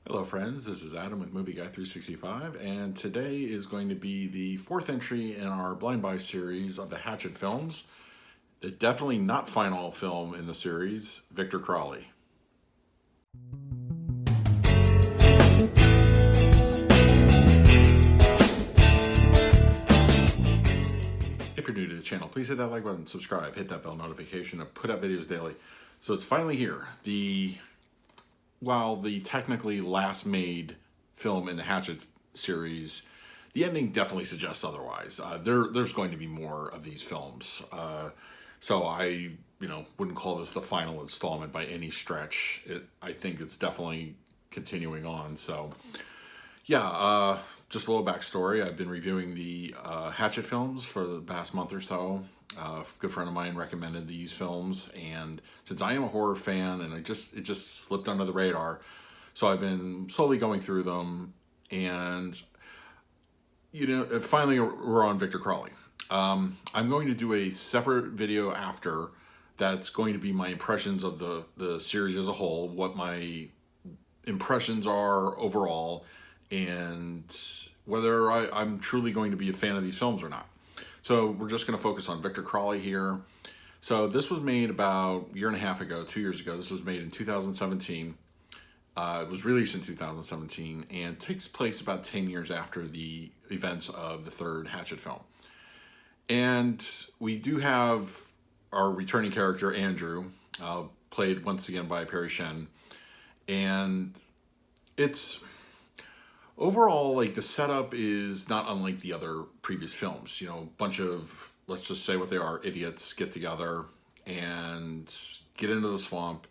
Hello friends, this is Adam with Movie Guy 365, and today is going to be the fourth entry in our blind buy series of the Hatchet films. The definitely not final film in the series, Victor Crowley. If you're new to the channel, please hit that like button, subscribe, hit that bell notification. I put out videos daily. So it's finally here. While the technically last made film in the Hatchet series, the ending definitely suggests otherwise. There's going to be more of these films. So I, wouldn't call this the final installment by any stretch. I think it's definitely continuing on. So yeah, just a little backstory. I've been reviewing the Hatchet films for the past month or so. A good friend of mine recommended these films, and since I am a horror fan, and it just slipped under the radar, so I've been slowly going through them, and finally we're on Victor Crowley. I'm going to do a separate video after that's going to be my impressions of the series as a whole, what my impressions are overall, and whether I'm truly going to be a fan of these films or not. So we're just going to focus on Victor Crowley here. So this was made about a year and a half ago, 2 years ago. This was made in 2017. It was released in 2017 and takes place about 10 years after the events of the third Hatchet film. And we do have our returning character, Andrew, played once again by Perry Shen. And it's overall, like, the setup is not unlike the other previous films. A bunch of, let's just say what they are, idiots get together and get into the swamp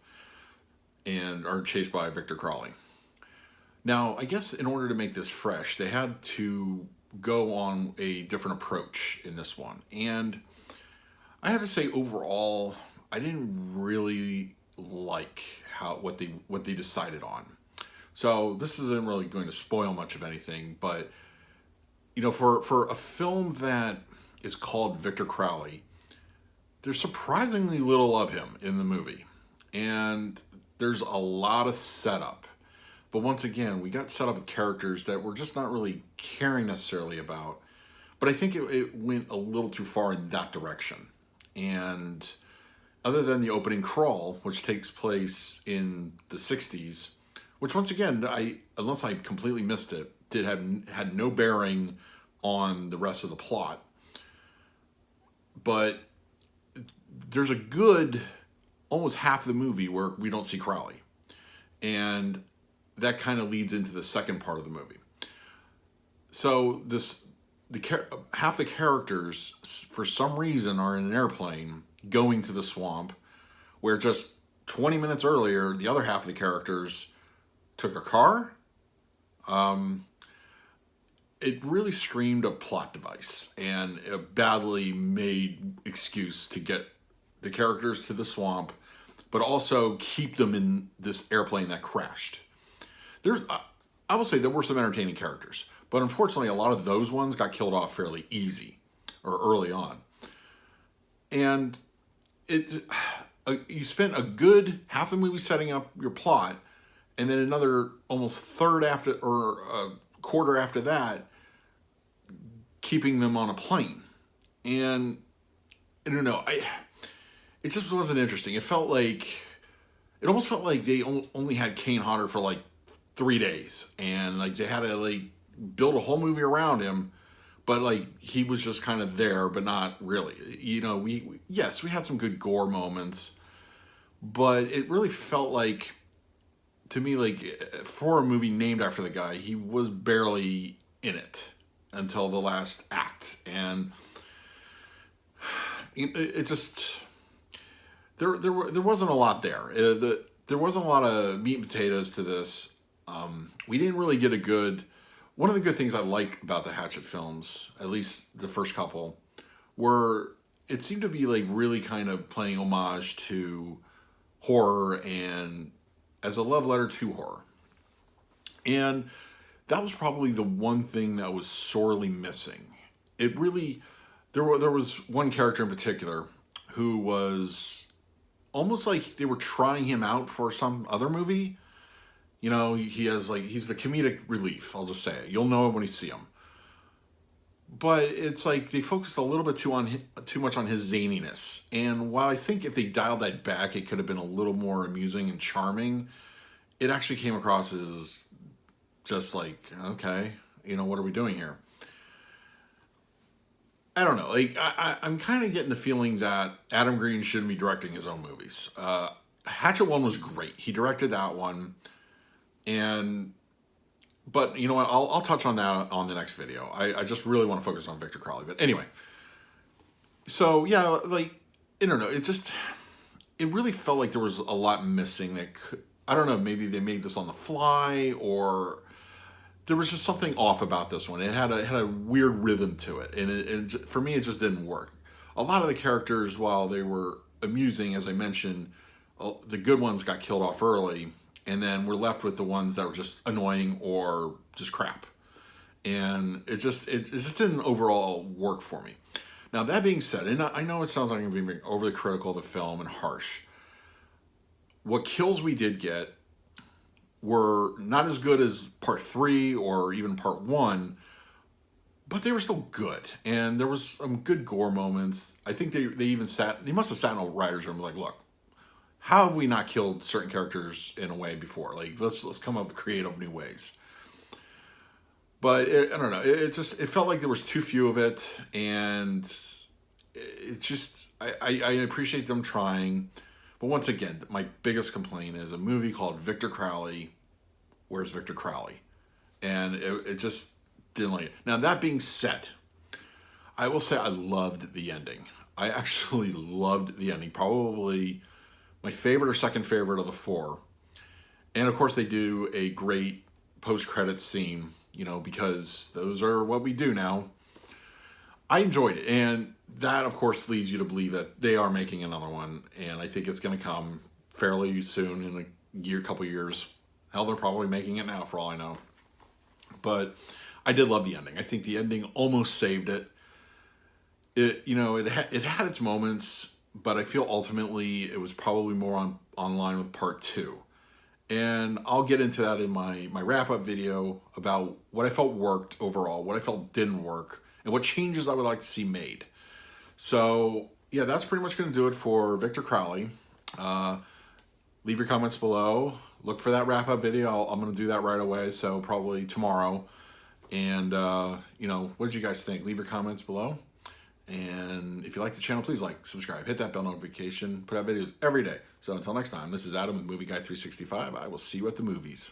and are chased by Victor Crowley. Now, I guess in order to make this fresh, they had to go on a different approach in this one. And I have to say, overall, I didn't really like what they decided on. So this isn't really going to spoil much of anything, but for a film that is called Victor Crowley, there's surprisingly little of him in the movie, and there's a lot of setup. But once again, we got set up with characters that we're just not really caring necessarily about. But I think it went a little too far in that direction. And other than the opening crawl, which takes place in the 60s, which once again, unless I completely missed it, had no bearing on the rest of the plot. But there's a good almost half the movie where we don't see Crowley. And that kind of leads into the second part of the movie. So half the characters, for some reason, are in an airplane going to the swamp, where just 20 minutes earlier, the other half of the characters took a car. It really screamed a plot device and a badly made excuse to get the characters to the swamp, but also keep them in this airplane that crashed. I will say there were some entertaining characters, but unfortunately a lot of those ones got killed off fairly easy or early on. And you spent a good half the movie setting up your plot, and then another almost third after, or a quarter after that, keeping them on a plane. And I don't know, it just wasn't interesting. It almost felt like they only had Kane Hodder for like 3 days, and like they had to build a whole movie around him, but he was just kind of there, but not really. We had some good gore moments, but it really felt to me, for a movie named after the guy, he was barely in it until the last act. And it just, there wasn't a lot there. There wasn't a lot of meat and potatoes to this. We didn't really get one of the good things I like about the Hatchet films, at least the first couple, were it seemed to be really kind of playing homage to horror and as a love letter to horror. And that was probably the one thing that was sorely missing. There was one character in particular who was almost like they were trying him out for some other movie. You know, he has like, he's the comedic relief. I'll just say it. You'll know it when you see him. But it's like they focused a little bit too much on his zaniness. And while I think if they dialed that back, it could have been a little more amusing and charming. It actually came across as just like, okay, you know, what are we doing here? I don't know. Like, I'm kind of getting the feeling that Adam Green shouldn't be directing his own movies. Hatchet 1 was great. He directed that one. But you know what? I'll touch on that on the next video. I just really want to focus on Victor Crowley. But anyway, so yeah, like, I don't know. It really felt like there was a lot missing. I don't know. Maybe they made this on the fly, or there was just something off about this one. It had a weird rhythm to it, and for me, it just didn't work. A lot of the characters, while they were amusing, as I mentioned, the good ones got killed off early. And then we're left with the ones that were just annoying or just crap. And it just didn't overall work for me. Now, that being said, and I know it sounds like I'm being overly critical of the film and harsh. What kills we did get were not as good as part 3 or even part 1, but they were still good. And there was some good gore moments. I think they must have sat in a writer's room like, look, how have we not killed certain characters in a way before? Like, let's come up with creative new ways. But I don't know. It felt like there was too few of it, and it just I appreciate them trying, but once again, my biggest complaint is a movie called Victor Crowley. Where's Victor Crowley? And it just didn't like it. Now, that being said, I will say I loved the ending. I actually loved the ending. Probably my favorite or second favorite of the 4. And of course they do a great post-credits scene, you know, because those are what we do now. I enjoyed it. And that, of course, leads you to believe that they are making another one. And I think it's going to come fairly soon, in a couple years. Hell, they're probably making it now for all I know. But I did love the ending. I think the ending almost saved it. It had its moments, but I feel ultimately it was probably more on line with part 2. And I'll get into that in my wrap-up video about what I felt worked overall, what I felt didn't work, and what changes I would like to see made. So, yeah, that's pretty much going to do it for Victor Crowley. Leave your comments below. Look for that wrap-up video. I'm going to do that right away, so probably tomorrow. And, what did you guys think? Leave your comments below. And if you like the channel, please like, subscribe, hit that bell notification, put out videos every day. So until next time, this is Adam with Movie Guy 365. I will see you at the movies.